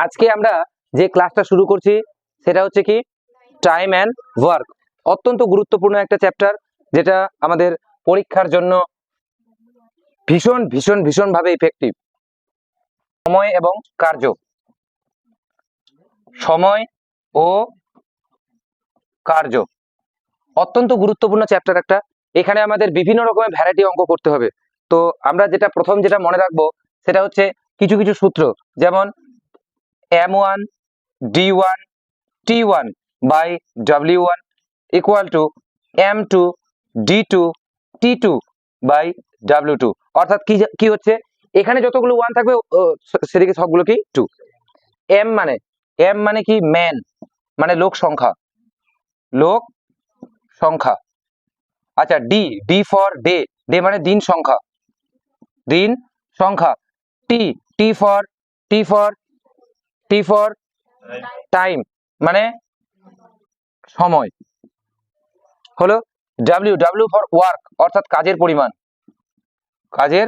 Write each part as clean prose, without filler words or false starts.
আজকে আমরা যে ক্লাসটা শুরু করছি সেটা হচ্ছে কি টাইম অ্যান্ড ওয়ার্ক। অত্যন্ত গুরুত্বপূর্ণ একটা চ্যাপ্টার, যেটা আমাদের পরীক্ষার জন্য ভীষণ ভীষণ ভীষণ ভাবে ইফেক্টিভ। সময় এবং কার্য, সময় ও কার্য অত্যন্ত গুরুত্বপূর্ণ চ্যাপ্টার একটা। এখানে আমাদের বিভিন্ন রকমের ভ্যারাইটি অঙ্ক করতে হবে। তো আমরা প্রথম যেটা মনে রাখবো সেটা হচ্ছে কিছু কিছু সূত্র, যেমন M1 D1 T1 by W1 equal to M2 D2 T2 by W2। অর্থাৎ কি হচ্ছে, এখানে যতগুলো 1 থাকবে সেদিকে সবগুলো কি 2। M মানে কি ম্যান, মানে লোক সংখ্যা, লোক সংখ্যা। আচ্ছা, D ফর ডে, ডে মানে দিন সংখ্যা, দিন সংখ্যা। T ফর টাইম, মানে সময়। হলো W ফর ওয়ার্ক, অর্থাৎ কাজের পরিমাণ, কাজের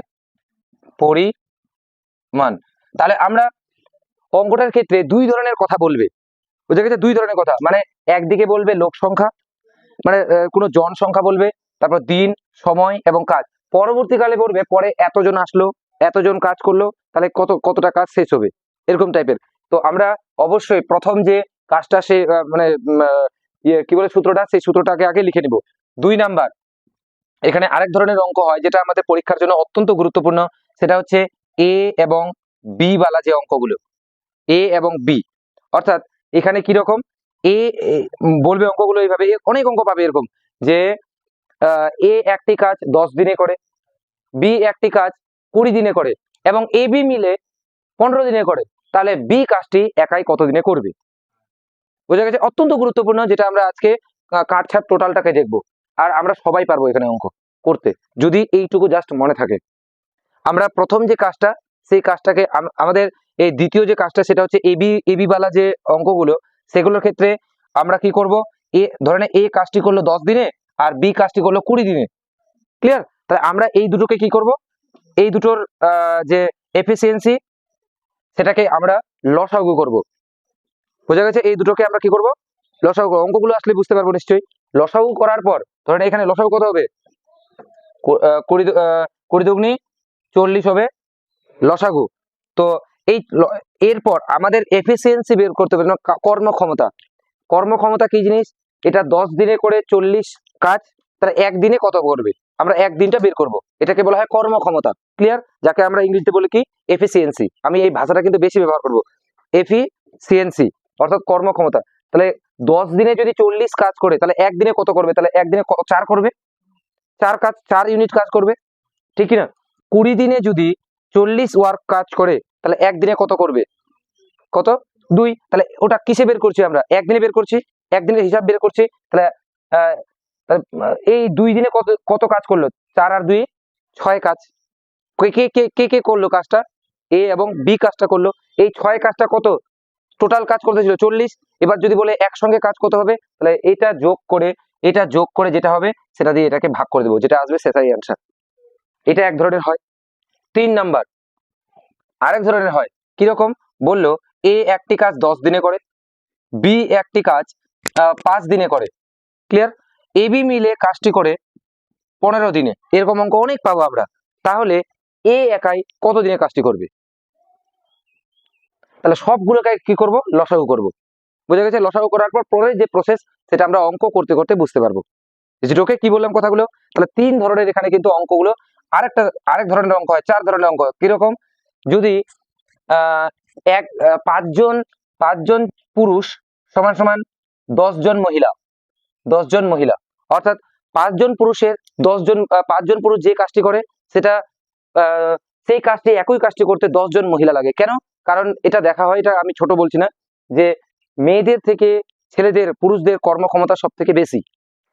পরিমাণ। তাহলে আমরা অঙ্কটার ক্ষেত্রে দুই ধরনের কথা বলবে, বুঝে গেছে? দুই ধরনের কথা, মানে একদিকে বলবে লোক সংখ্যা, মানে কোনো জনসংখ্যা বলবে, তারপর দিন, সময় এবং কাজ। পরবর্তীকালে বলবে পরে এতজন আসলো, এতজন কাজ করলো, তাহলে কতটা কাজ শেষ হবে, এরকম টাইপের। তো আমরা অবশ্যই প্রথম যে কাজটা সে মানে কি বলে সূত্রটা, সেই সূত্রটাকে আগে লিখে নিব। 2 নাম্বার, এখানে আরেক ধরনের অঙ্ক হয় যেটা আমাদের পরীক্ষার জন্য অত্যন্ত গুরুত্বপূর্ণ, সেটা হচ্ছে এ এবং বি বালা যে অঙ্কগুলো, এ এবং বি। অর্থাৎ এখানে কি রকম, এ বলবে অঙ্কগুলো এইভাবে, অনেক অঙ্ক পাবে এরকম যে এ একটি কাজ 10 দিনে করে, বি একটি কাজ 20 দিনে করে, এবং এ বি মিলে 15 দিনে করে। তাহলে বি কাজটি একাই কত দিনে করবে? বোঝা গেছে? অত্যন্ত গুরুত্বপূর্ণ, যেটা আমরা আজকে কাটছাট টোটালটাকে দেখবো। আর আমরা সবাই পারবো এখানে অঙ্ক করতে, যদি এইটুকু জাস্ট মনে থাকে। আমরা প্রথম যে কাজটা, সেই কাজটাকে আমাদের এই দ্বিতীয় যে কাজটা, সেটা হচ্ছে এবি বালা যে অঙ্কগুলো, সেগুলোর ক্ষেত্রে আমরা কি করব, ধরেন এ কাজটি করলো 10 দিনে আর বি কাজটি করলো 20 দিনে। ক্লিয়ার? তাহলে আমরা এই দুটোকে কি করব, এই দুটোর যে এফিসিয়েন্সি, সেটাকে আমরা লসাগু করব। বোঝা গেছে? এই দুটোকে আমরা কি করব, লসাগু। অঙ্কগুলো আসলে বুঝতে পারবো নিশ্চয়ই। লসাগু করার পর ধরেন এখানে লসাগু কত হবে, 20 দুগুনি 40 হবে লসাগু। তো এরপর আমাদের এফিসিয়েন্সি বের করতে হবে, কর্মক্ষমতা। কর্মক্ষমতা কি জিনিস? এটা 10 দিনে করে 40 কাজ, তারা একদিনে কত করবে, আমরা একদিনটা বের করব। এটাকে বলা হয় কর্মক্ষমতা। ক্লিয়ার? যাকে আমরা ইংরেজিতে বলি কি, এফিসিয়েন্সি। আমি এই ভাষাটা কিন্তু বেশি ব্যবহার করব, এফিসিয়েন্সি অর্থাৎ কর্মক্ষমতা। তাহলে 10 দিনে যদি 40 কাজ করে, তাহলে একদিনে কত করবে? তাহলে একদিনে 4 করবে, 4 ইউনিট কাজ করবে, ঠিক কিনা? 20 দিনে যদি 40 ওয়ার্ক কাজ করে, তাহলে একদিনে কত করবে? কত? 2। তাহলে ওটা কিসে বের করছি আমরা? একদিনে বের করছি, একদিনের হিসাব বের করছি। তাহলে এই 2 দিনে কত কাজ করলো? 4 আর 2 6 কাজ। কে করলো কাজটা? এ এবং বি কাজটা করলো। এই 6 কাজটা কত? টোটাল কাজ করতে ছিল 40। এবার যদি বলে একসঙ্গে কাজ কত হবে, তাহলে এটা যোগ করে যেটা হবে সেটা দিয়ে এটাকে ভাগ করে দেবো, যেটা আসবে সেটাই অ্যান্সার। এটা এক ধরনের হয়। 3 নাম্বার আরেক ধরনের হয়। কিরকম? বললো এ একটি কাজ 10 দিনে করে, বি একটি কাজ 5 দিনে করে। ক্লিয়ার? এ বি মিলে কাজটি করে 15 দিনে। এরকম অঙ্ক অনেক পাবো আমরা। তাহলে এ একাই কত দিনে কাজটি করবে? তাহলে সবগুলোকে কি করব, লসাগু করব। বুঝা গেছে? লসাগু করার পর পরে যে প্রসেস, সেটা আমরা অঙ্ক করতে করতে বুঝতে পারবো। ওকে, কি বললাম কথাগুলো? তাহলে 3 ধরনের এখানে কিন্তু অঙ্কগুলো। আরেক ধরনের অঙ্ক হয়, 4 ধরনের অঙ্ক। কিরকম? যদি 5 জন পুরুষ সমান সমান 10 জন মহিলা, 10 জন মহিলা, অর্থাৎ 5 জন পুরুষের 5 জন পুরুষ যে কাজটি করে, সেটা সেই কাজটি, একই কাজটি করতে 10 জন মহিলা লাগে। কেন? কারণ এটা দেখা হয়, এটা আমি ছোট বলছি না, যে মেয়েদের থেকে ছেলেদের, পুরুষদের কর্মক্ষমতা সব থেকে বেশি।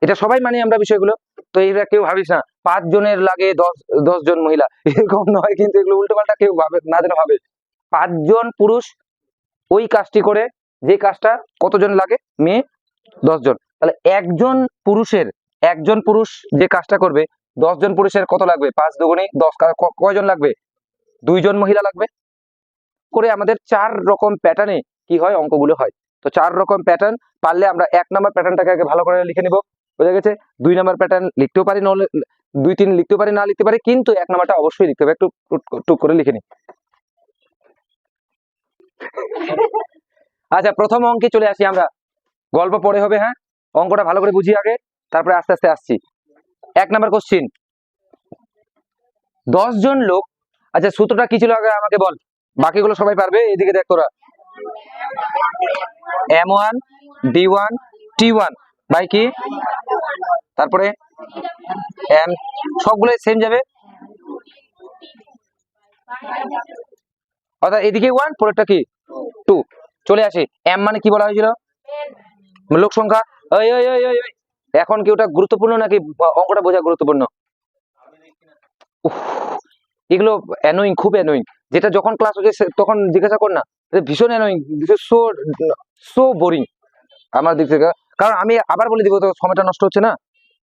এটা সবাই মানি আমরা বিষয়গুলো। তো এটা কেউ ভাবিস না 5 জনের লাগে 10 জন মহিলা, এরকম নয় কিন্তু। এগুলো উল্টো পাল্টা কেউ ভাবে না, যেন ভাবে 5 জন পুরুষ ওই কাজটি করে, যে কাজটা কতজন লাগে, মেয়ে 10 জন। তাহলে একজন পুরুষ যে কাজটা করবে, 10 জন পুরুষের কত লাগবে? 5 দুগুণে 10, কয়জন লাগবে? 2 জন মহিলা লাগবে। করে আমাদের 4 রকম প্যাটার্নে কি হয় অঙ্কগুলো হয়। তো 4 রকম প্যাটার্ন পারলে আমরা 1 নাম্বার প্যাটার্নটাকে আগে ভালো করে লিখে নিব, বোঝা গেছে। 2 নাম্বার প্যাটার্ন লিখতেও পারি, 2 3 লিখতেও পারি, না লিখতে পারি, কিন্তু 1 নাম্বারটা অবশ্যই লিখতে হবে। একটু টুক করে লিখে নি। আচ্ছা, প্রথম অঙ্কে চলে আসি আমরা। গল্প পরে হবে, হ্যাঁ, অঙ্কটা ভালো করে বুঝি আগে, তারপরে আস্তে আস্তে আসছি। 1 নাম্বার কোশ্চিন, 10 জন লোক। আচ্ছা, সূত্রটা কি ছিল আগে আমাকে বল, বাকিগুলো সবাই পারবে। এদিকে দেখ তোরা, M1 D1 T1 বাই কি, তারপরে M, সবগুলো সেম যাবে, অর্থাৎ এদিকে 1, পরেরটা কি 2। চলে আসে, M মানে কি বলা হয়েছিল, লোক সংখ্যা। ওই ওই ওই ওই, এখন কি ওটা গুরুত্বপূর্ণ নাকি অঙ্কটা বোঝা গুরুত্বপূর্ণ? এগুলো অ্যানোয়িং, খুব অ্যানোয়িং। যেটা যখন ক্লাস হচ্ছে তখন জিজ্ঞাসা কর না, ভীষণ অ্যানোয়িং, সো সো বোরিং আমার দিক থেকে। কারণ আমি আবার বলে দিব, তো সময়টা নষ্ট হচ্ছে না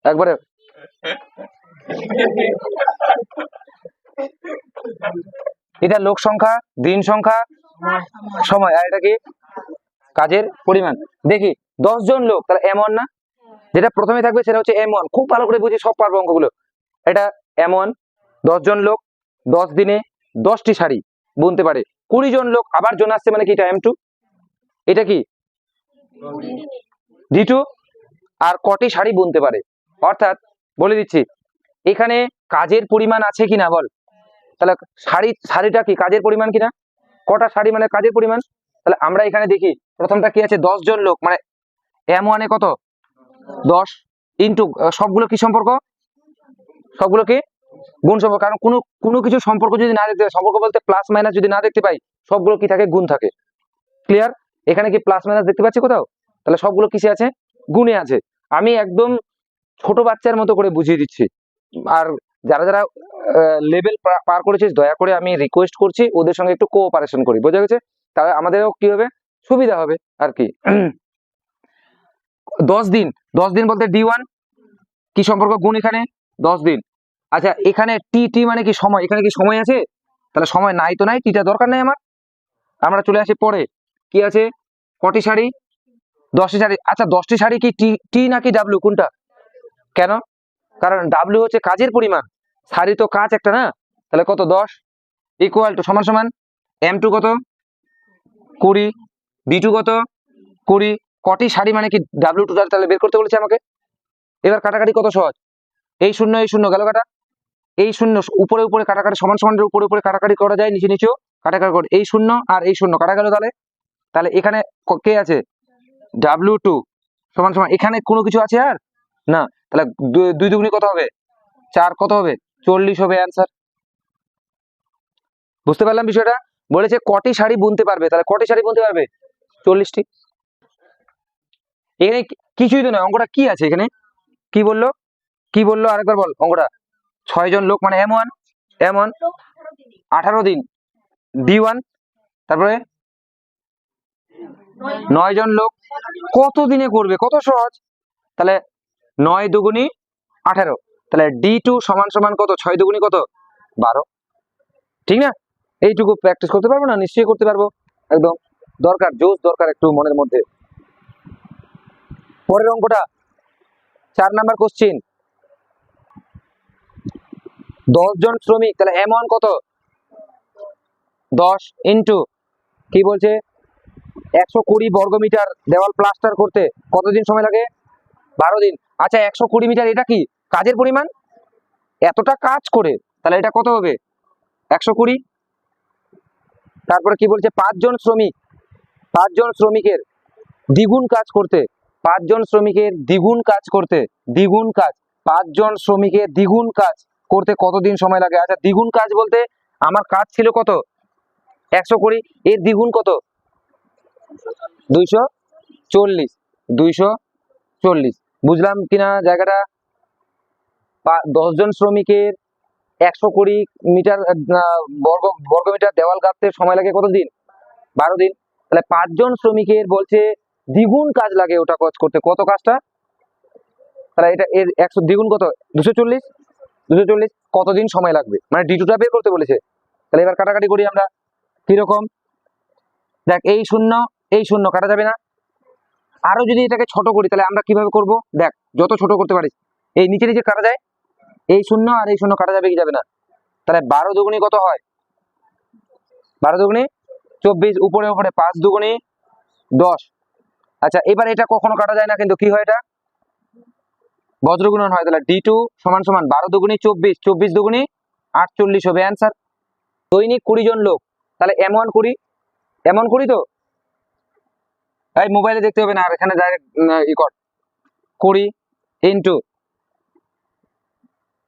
একবারে। এটা লোক সংখ্যা, দিন সংখ্যা, সময়, আর এটা কি কাজের পরিমাণ। দেখি 10 জন লোক, তাহলে M1 না, যেটা প্রথমে থাকবে সেটা হচ্ছে M1। খুব ভালো করে বুঝি, সব পারবো অঙ্কগুলো। এটা M1, 10 জন লোক, 10 দিনে 10টি শাড়ি বুনতে পারে। 20 জন লোক, আবার জন আসছে মানে কি, এটা M2। এটা কি D2। আর কটি শাড়ি বুনতে পারে, অর্থাৎ বলে দিচ্ছি এখানে কাজের পরিমাণ আছে কিনা বল। তাহলে শাড়িটা কি কাজের পরিমাণ কিনা, কটা শাড়ি মানে কাজের পরিমাণ। তাহলে আমরা এখানে দেখি প্রথমটা কি আছে, 10 জন লোক, মানে M1 এ কত 10 ইন্টু সবগুলো কি সম্পর্ক, সবগুলো কি গুণ সম্পর্ক। কারণ কোনো কিছু সম্পর্ক যদি না দেখতে পাই, সম্পর্ক বলতে প্লাস মাইনাস যদি না দেখতে পাই, সবগুলো কি থাকে, গুণ থাকে। ক্লিয়ার? এখানে কি প্লাস মাইনাস দেখতে পাচ্ছি কোথাও? তাহলে সবগুলো কিসে আছে, গুণে আছে। আমি একদম ছোট বাচ্চার মতো করে বুঝিয়ে দিচ্ছি। আর যারা যারা লেভেল পার করেছিস, দয়া করে আমি রিকোয়েস্ট করছি ওদের সঙ্গে একটু কোঅপারেশন করি, বোঝা গেছে? তাহলে আমাদেরও কি হবে, সুবিধা হবে আর কি। 10 দিন, 10 দিন বলতে D1 কি সম্পর্ক, গুণ এখানে 10 দিন। আচ্ছা, এখানে টি মানে কি সময়, এখানে কি সময় আছে? তাহলে সময় নাই তো নাই, টিটা দরকার নেই আমার। আমরা চলে আসি পরে, কি আছে, কটি শাড়ি, 10টি শাড়ি। আচ্ছা, 10টি শাড়ি কি টি নাকি ডাব্লিউ, কোনটা? কেন? কারণ ডাব্লিউ হচ্ছে কাজের পরিমাণ, শাড়ি তো কাজ একটা না। তাহলে কত, 10 ইকুয়াল টু সমান সমান M2 কত 20, D2 কত 20, কটি শাড়ি মানে কি ডাব্লিউ টোটাল, তাহলে বের করতে বলেছে আমাকে। এবার কাটাকাটি কত সহজ, এই শূন্য গেল কাটা, এই শূন্য উপরে উপরে কাটাকাটি, সমান সমানের উপরে উপরে কাটাকাটি করা যায়, নিচে নিচেও কাটাকাটি করে, এই শূন্য আর এই শূন্য কাটা গেল। তাহলে এখানে কে আছে, W2 সমান সমান, এখানে কোনো কিছু আছে আর না। তাহলে 2 দুগুণে কত হবে, 4, কত হবে 40 হবে অ্যান্সার। বুঝতে পারলাম বিষয়টা? বলেছে কটি শাড়ি বুনতে পারবে, তাহলে কটি শাড়ি বুনতে পারবে, 40টি। এখানে কিছুই তো নয়, অঙ্কটা কি আছে এখানে, কি বললো আরেকবার বল অঙ্কটা। 6 জন লোক মানে M1 18 দিন, D1 তারপরে 9 জন লোক, কত দিনে করবে, কত সহজ। তাহলে 9 দুগুণী 18, তাহলে D2 সমান সমান কত, 6 দুগুণী কত 12। ঠিক না? এইটুকু প্র্যাকটিস করতে পারবো না, নিশ্চয়ই করতে পারবো, একদম দরকার, জোশ দরকার একটু মনের মধ্যে। পরের অঙ্কটা 4 নাম্বার কোশ্চিন, 10 জন শ্রমিক, তাহলে M1 কত 10 ইন্টু কি বলছে 120 বর্গমিটার দেওয়াল প্লাস্টার করতে কতদিন সময় লাগে, 12 দিন। আচ্ছা, 120 মিটার এটা কি কাজের পরিমাণ, এতটা কাজ করে, তাহলে এটা কত হবে 120। তারপরে কি বলছে 5 জন শ্রমিকের দ্বিগুণ কাজ করতে, 5 জন শ্রমিকের দ্বিগুণ কাজ করতে, 5 জন শ্রমিকের দ্বিগুণ কাজ করতে কতদিন সময় লাগে। আচ্ছা, দ্বিগুণ কাজ বলতে আমার কাজ ছিল কত 120, এর দ্বিগুণ কত 240। বুঝলাম কিনা জায়গাটা? 10 জন শ্রমিকের 120 মিটার বর্গমিটার দেওয়াল গাঁথতে সময় লাগে কতদিন, 12 দিন। তাহলে 5 জন শ্রমিকের বলছে দ্বিগুণ কাজ লাগে ওটা কাজ করতে, কত কাজটা, তাহলে এটা এর 100 দ্বিগুণ কত 240, কতদিন সময় লাগবে, মানে D2টা বের করতে বলেছে। তাহলে এবার কাটাকাটি করি আমরা, কিরকম দেখ এই শূন্য কাটা যাবে না। আরো যদি এটাকে ছোট করি তাহলে আমরা কিভাবে করব, দেখ যত ছোট করতে পারিস, এই নিচে নিচে কাটা যায়, এই শূন্য আর এই শূন্য কাটা যাবে কি যাবে না? তাহলে 12 দুগুণী কত হয়? 12 দুগুণী 24, উপরে উপরে 5 দুগুণী 10। আচ্ছা এবার এটা কখনো কাটা যায় না, কিন্তু কি হয়, এটা বজ্রগুণন হয়। তাহলে D2 সমান সমান 12 দুগুণী 24, 24 দুগুণী 48 হবে অ্যান্সার। দৈনিক 20 জন লোক, তাহলে এমন করি তো, এই মোবাইলে দেখতে হবে না, আর এখানে ডাইরেক্ট ই কর, 20 ইন্টু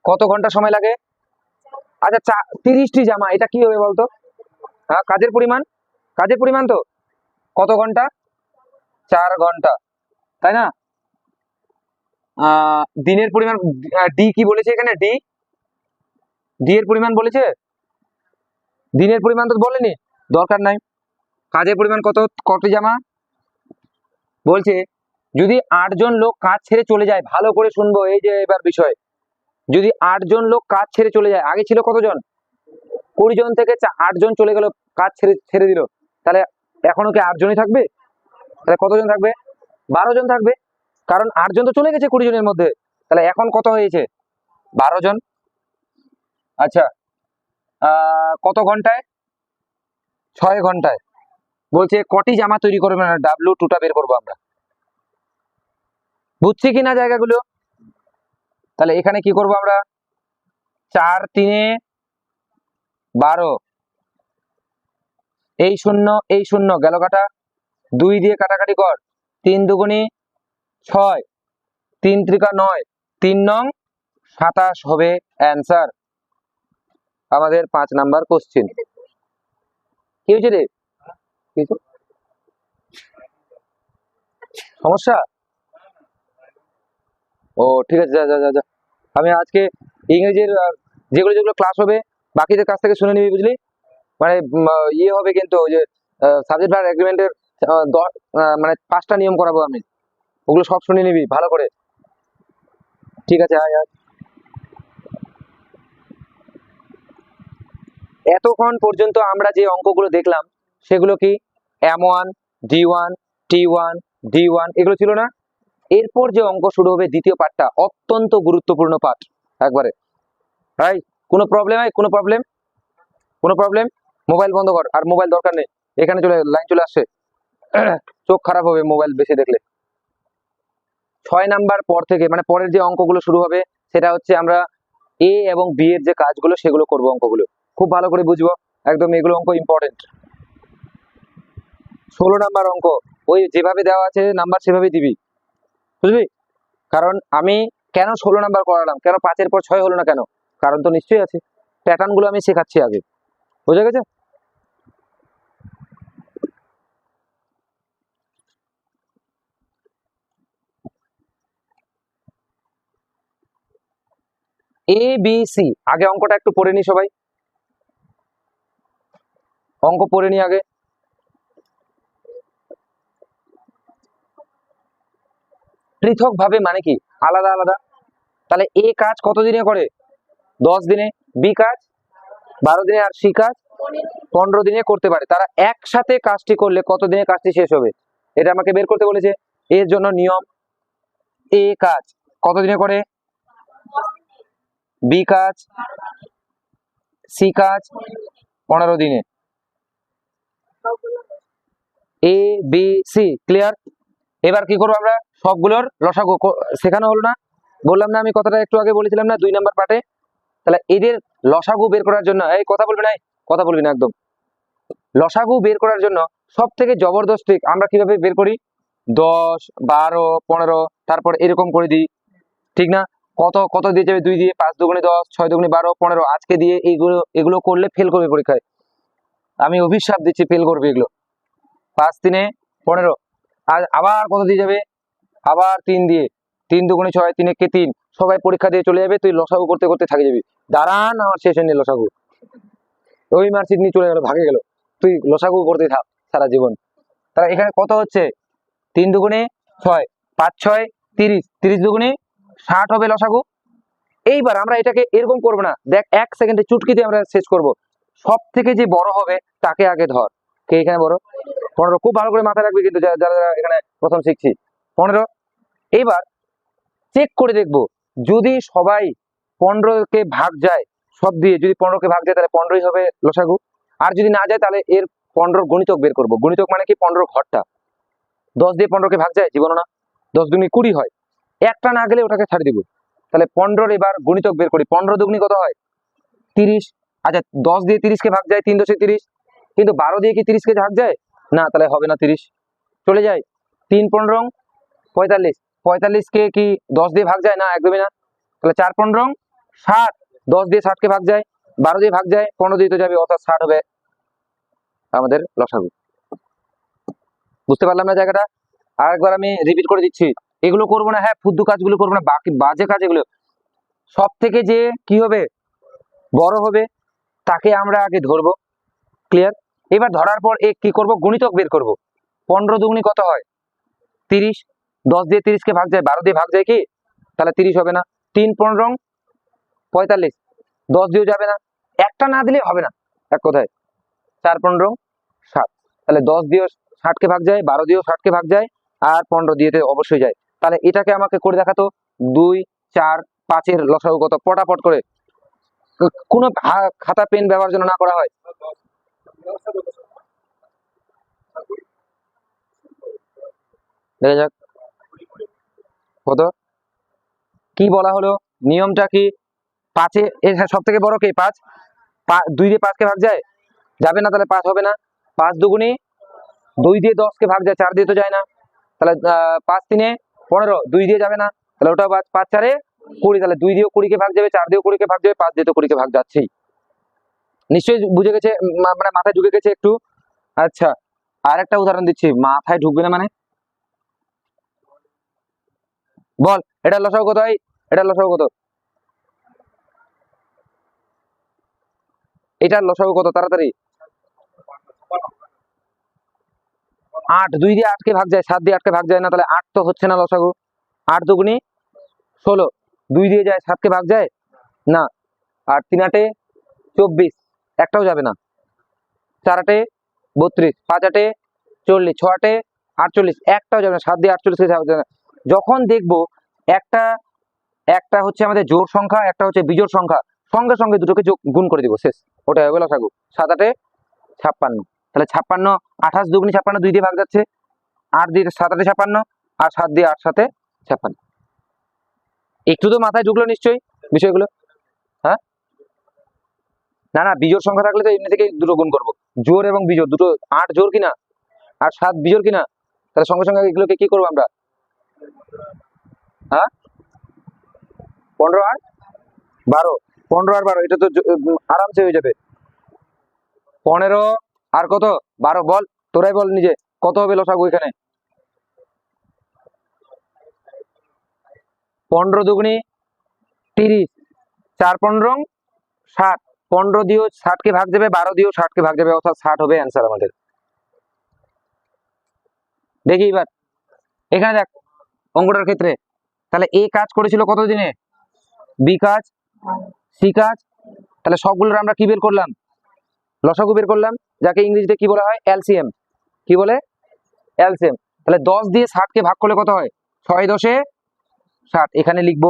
কত ঘন্টা সময় লাগে? আচ্ছা 30টি জামা, এটা কি হবে বলতো? হ্যাঁ, কাজের পরিমাণ তো কত ঘন্টা? 4 ঘন্টা, তাই না? দিনের পরিমাণ, ডি কি বলেছে এখানে? ডি এর পরিমাণ বলেছে, দিনের পরিমাণ তো বলেনি, দরকার নাই। কাজের পরিমাণ কতটি জামা বলছে? যদি 8 জন লোক কাজ ছেড়ে চলে যায়, ভালো করে শুনবো, এই যে এবার বিষয়, যদি 8 জন লোক কাজ ছেড়ে চলে যায়, আগে ছিল কতজন? 20 জন থেকে 8 জন চলে গেল, কাজ ছেড়ে দিল, তাহলে এখনো কি 8 জনই থাকবে? তাহলে কতজন থাকবে? 12 জন থাকবে, কারণ 8 জন তো চলে গেছে 20 জনের মধ্যে, তাহলে এখন কত হয়েছে? 12 জন। আচ্ছা কত ঘন্টায়? 6 ঘন্টায়। বলছে কটি জামা তৈরি করবে, না W2টা বের করবো আমরা, বুঝছি কিনা জায়গাগুলো? তাহলে এখানে কি করব আমরা? 4 3 12, এই শূন্য গেল কাটা, 2 দিয়ে কাটাকাটি কর, 3 দুগুণী 6, 3 ত্রিকা 9, 3 নং 27 হবে অ্যান্সার আমাদের 5 নাম্বার কোশ্চেন। কি হয়েছে রে? সমস্যা? ও ঠিক আছে, যা যা যা যা। আমি আজকে ইংরেজির যেগুলো ক্লাস হবে বাকিদের কাছ থেকে শুনে নিবি, বুঝলি? মানে ইয়ে হবে কিন্তু, ওই যে সাবজেক্ট ভার্ব এগ্রিমেন্টের মানে 5টা নিয়ম করাবো আমি, ওগুলো সব শুনে নিবি ভালো করে। ঠিক আছে, আয় আয়। এতক্ষণ পর্যন্ত আমরা যে অঙ্কগুলো দেখলাম সেগুলো কি? M1, D1, T1, D1 এগুলো ছিল না? এরপর যে অঙ্ক শুরু হবে দ্বিতীয় পার্টটা, অত্যন্ত গুরুত্বপূর্ণ পার্ট একবারে। ভাই কোনো প্রবলেম? মোবাইল বন্ধ কর, আর মোবাইল দরকার নেই, এখানে লাইন চলে আসছে, চোখ খারাপ হবে মোবাইল বেশি দেখলে। 6 নাম্বার পর থেকে, মানে পরের যে অঙ্কগুলো শুরু হবে সেটা হচ্ছে আমরা A এবং B এর যে কাজগুলো সেগুলো করব, অঙ্কগুলো খুব ভালো করে বুঝবো একদম, এগুলো অঙ্ক ইম্পর্টেন্ট। 16 নাম্বার অঙ্ক, ওই যেভাবে দেওয়া আছে নাম্বার সেভাবেই দিবি, বুঝলি? কারণ আমি কেন 16 নাম্বার করালাম, কেন 5-এর পর 6 হলো না কেন, কারণ তো নিশ্চয়ই আছে। প্যাটার্ন গুলো আমি শেখাচ্ছি আগে, বুঝা গেছে? ABC, আগে অঙ্কটা একটু পড়ে নি সবাই, অঙ্ক পড়ে নি আগে। পৃথক ভাবে মানে কি? আলাদা আলাদা। তাহলে A কাজ কত দিনে করে? 10 দিনে। B কাজ 12 দিনে, আর C কাজ 15 দিনে করতে পারে। তারা একসাথে কাজটি করলে কত দিনে কাজটি শেষ হবে, এটা আমাকে বের করতে বলেছে। এর জন্য নিয়ম, A কাজ কত দিনে করে, B কাজ, C কাজ 15 দিনে। ABC clear? এবার কি করবো আমরা? সবগুলোর লসাগু শেখানো হলো না, বললাম না আমি কথাটা একটু আগে বলেছিলাম না 2 নাম্বার পার্টে? তাহলে এদের লসাগু বের করার জন্য, এই কথা বলবি না একদম, লসাগু বের করার জন্য সব থেকে জবরদস্ত আমরা কিভাবে বের করি? 10 12 15 তারপর এরকম করে দিই, ঠিক না? কত দিয়ে যাবে? 2 দিয়ে, 5 দুগুণে 10, 6 দুগুণে 12, 15 আজকে দিয়ে এগুলো করলে ফেল করবে পরীক্ষায়, আমি অভিশাপ দিচ্ছি, ফেল করবে এগুলো। 5 3 15, আর আবার কত দিয়ে যাবে? আবার 3 দিয়ে, 3 দুগুণে 6, 3 একে 3, সবাই পরীক্ষা দিয়ে চলে যাবে, তুই লসাগু করতে করতে থাকি যাবি। দাঁড়ান, আমার শেষ হয়নি লসাগু, ওই মার্কশিট নিয়ে চলে গেল, ভাগে গেল, তুই লসাগু করতে থাক সারা জীবন। তাহলে এখানে কত হচ্ছে? 3 দুগুণে 6, 5 6 30, 30 দুগুণে 60 হবে লসাগু। এইবার আমরা এটাকে এরকম করবো না, দেখ 1 সেকেন্ডে চুটকিতে আমরা শেষ করব। সব থেকে যে বড় হবে তাকে আগে ধর, কে এখানে বড়? 15 খুব ভালো করে মাথায় রাখবে কিন্তু যারা যারা এখানে প্রথম শিখছি। 15। এবার চেক করে দেখবো যদি সবাই 15কে ভাগ যায়, সব দিয়ে যদি 15কে ভাগ যায় তাহলে 15ই হবে লসাগু। আর যদি না যায় তাহলে এর 15 গণিতক বের করব। গণিতক মানে কি 15 ঘরটা। 10 দিয়ে 15কে ভাগ যায় জীবন না, 10 দুগুনি 20 হয়, একটা না গেলে ওটাকে ছাড়ে দিব। তাহলে 15 এবার গণিতক বের করি। 15 দুগুনি কত হয়? 30। আচ্ছা 10 দিয়ে 30কে ভাগ যায়, 3 10 30। কিন্তু 12 দিয়ে কি 30কে ভাগ যায় না, তাহলে হবে না 30, চলে যায়। 3 15 45। 45কে কি 10 দিয়ে ভাগ যায় না, একদমই না। তাহলে 4 15 60। 10 দিয়ে 60কে ভাগ যায়, 12 দিয়ে ভাগ যায়, 15 দিয়ে তো যাবে, অর্থাৎ 60 হবে আমাদের লসাগু। বুঝতে পারলাম না জায়গাটা? আরেকবার আমি রিপিট করে দিচ্ছি, এগুলো করবো না, হ্যাঁ ফুদ্দু কাজগুলো করবো না, বাকি বাজে কাজ এগুলো। সব থেকে যে কি হবে, বড় হবে, তাকে আমরা আগে ধরবো। ক্লিয়ার? এবার ধরার পর কি করব, গুণিতক বের করব। 15 দুগুনি কত হয়? 30। 10 দিয়ে 30কে ভাগ যায়, 12 দিয়ে ভাগ যায় কি, তাহলে 30 হবে না। 3 15 45। 10 দিয়েও যাবে না, একটা না দিলে হবে না এক কথায়। 4 15 60। তাহলে 10 দিয়েও 60কে ভাগ যায়, 12 দিয়েও 60কে ভাগ যায়, আর 15 দিয়েতে অবশ্যই যায়। তাহলে এটাকে আমাকে করে দেখাতো 2 4 5 এর লসাগু কত, পটাপট করে। কোনো খাতা পেন ব্যবহার যেন না করা হয়। দেখা যাক কত কি বলা হলো, নিয়মটা কি? 5 এর সব থেকে বড় কে? 5। 2 দিয়ে 5কে ভাগ যায়, যাবে না, তাহলে 5 হবে না। 5 দুগুনি 2 দিয়ে 10কে ভাগ যায়, 4 দিয়ে তো যায় না, তাহলে 5 3 15। 2 দিয়ে যাবে না, তাহলে ওটা 5 4 20। তাহলে 2 দিয়েও 20কে ভাগ যাবে, 4 দিয়েও 20কে ভাগ যাবে, 5 দিয়ে তো 20কে ভাগ যাচ্ছেই। নিশ্চয়ই বুঝে গেছে, মানে মাথায় ঢুকে গেছে একটু। আচ্ছা আর একটা উদাহরণ দিচ্ছি, মাথায় ঢুকবে না মানে বল, এটা লসাগু কত? এটা লসাগু কত? এটার লসাগু কত তাড়াতাড়ি? 8। 2 দিয়ে 8কে ভাগ যায়, 7 দিয়ে 8কে ভাগ যায় না, তাহলে 8 তো হচ্ছে না লসাগু। 8 দুগুনি 16। 2 দিয়ে যায়, 7কে ভাগ যায় না, আর 3 8 24, একটাও যাবে না। 4 8 32, 5 8 40, 6 8 48, একটাও যাবে না। 7 দিয়ে 48কে যাবে না। যখন দেখবো একটা একটা হচ্ছে আমাদের জোড় সংখ্যা, একটা হচ্ছে বিজোড় সংখ্যা, সঙ্গে সঙ্গে দুটোকে গুণ করে দিব, শেষ। ওটা হবে লসাগু। 7 8 56। তাহলে 56, 28 দুগুনি 56, 2 দিয়ে ভাগ যাচ্ছে, 8 দিয়ে 7 8 56, আর 7 দিয়ে 8 7 56। একটু তো মাথায় ঢুকলো নিশ্চয়ই বিষয়গুলো? হ্যাঁ না না, বিজোড় সংখ্যা থাকলে তো এমনি থেকেই দুটো গুণ করবো। জোড় এবং বিজোড় দুটো, 8 জোড় কিনা আর 7 বিজোড় কিনা, তাহলে সঙ্গে সঙ্গে এগুলোকে কি করবো আমরা? হ্যাঁ 15 আর 12। 15 আর 12 এটা তো আরামসে হয়ে যাবে। 15 আর কত? 12। বল, তোরাই বল নিজে, কত হবে লসাগু এখানে? 15 দুগুনি 30, 4 15 60। 15 দিয়েও 60কে ভাগ যাবে, 12 দিয়েও 60কে ভাগ যাবে, অর্থাৎ 60 হবে অ্যান্সার আমাদের। দেখি এবার এখানে দেখ অঙ্কটার ক্ষেত্রে, তাহলে এ কাজ করেছিল কত দিনে, বি কাজ, সি কাজ, তাহলে সবগুলোর আমরা কি বের করলাম? লসাগু বের করলাম, যাকে ইংরেজিতে কি বলা হয়? এলসিএম। কি বলে? এলসিএম। তাহলে 10 দিয়ে 60কে ভাগ করলে কত হয়? 6 10 60, এখানে লিখবো।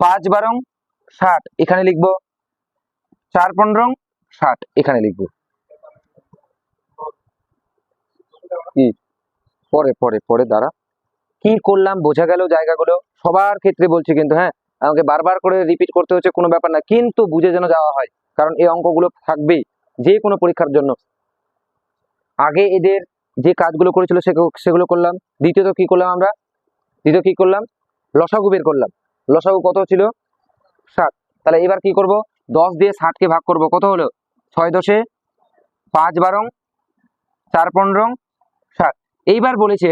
5 12 60, এখানে লিখবো। 4 15 60, এখানে লিখবো। কি পরে পরে পরে দ্বারা কি করলাম বোঝা গেল জায়গাগুলো? সবার ক্ষেত্রে বলছি কিন্তু, হ্যাঁ আমাকে বারবার করে রিপিট করতে হচ্ছে কোনো ব্যাপার না, কিন্তু বুঝে যেন যাওয়া হয়, কারণ এই অঙ্কগুলো থাকবেই যে কোনো পরীক্ষার জন্য। আগে এদের যে কাজগুলো করেছিল সেগুলো করলাম। দ্বিতীয়ত কি করলাম আমরা? দ্বিতীয় কি করলাম? লসাগু বের করলাম। লসাগু কত ছিল? 60। তাহলে এবার কি করব? 10 দিয়ে 60কে ভাগ করব, কত হলো? 6 10 5 12 4 15 60। এইবার বলেছে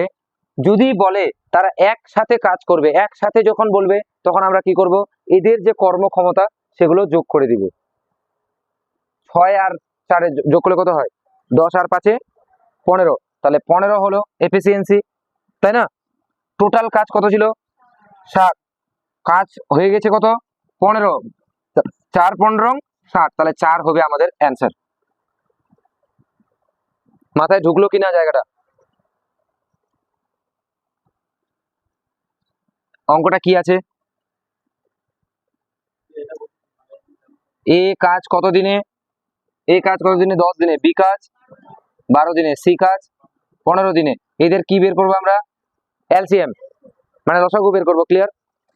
যদি বলে তারা একসাথে কাজ করবে, একসাথে যখন বলবে তখন আমরা কি করব? এদের যে কর্মক্ষমতা সেগুলো যোগ করে দিব। 6 আর 4 যোগ করলে কত হয়? 10 আর 5 15, তাহলে 15 হলো এফিসিয়েন্সি, তাই না? টোটাল কাজ কত ছিল? 60। কাজ হয়ে গেছে কত? 15। 4 15 60, তাহলে 4 হবে আমাদের অ্যান্সার। মাথায় ঢুকলো কিনা জায়গাটা? অঙ্কটা কি আছে? এ কাজ কত দিনে? এ কাজ কত দিনে? 10 দিনে। বি কাজ 12 দিনে। সি কাজ 15 দিনে। এদের কি বের করবো আমরা? এলসিএম, মানে লসাগু বের করবো। ক্লিয়ার?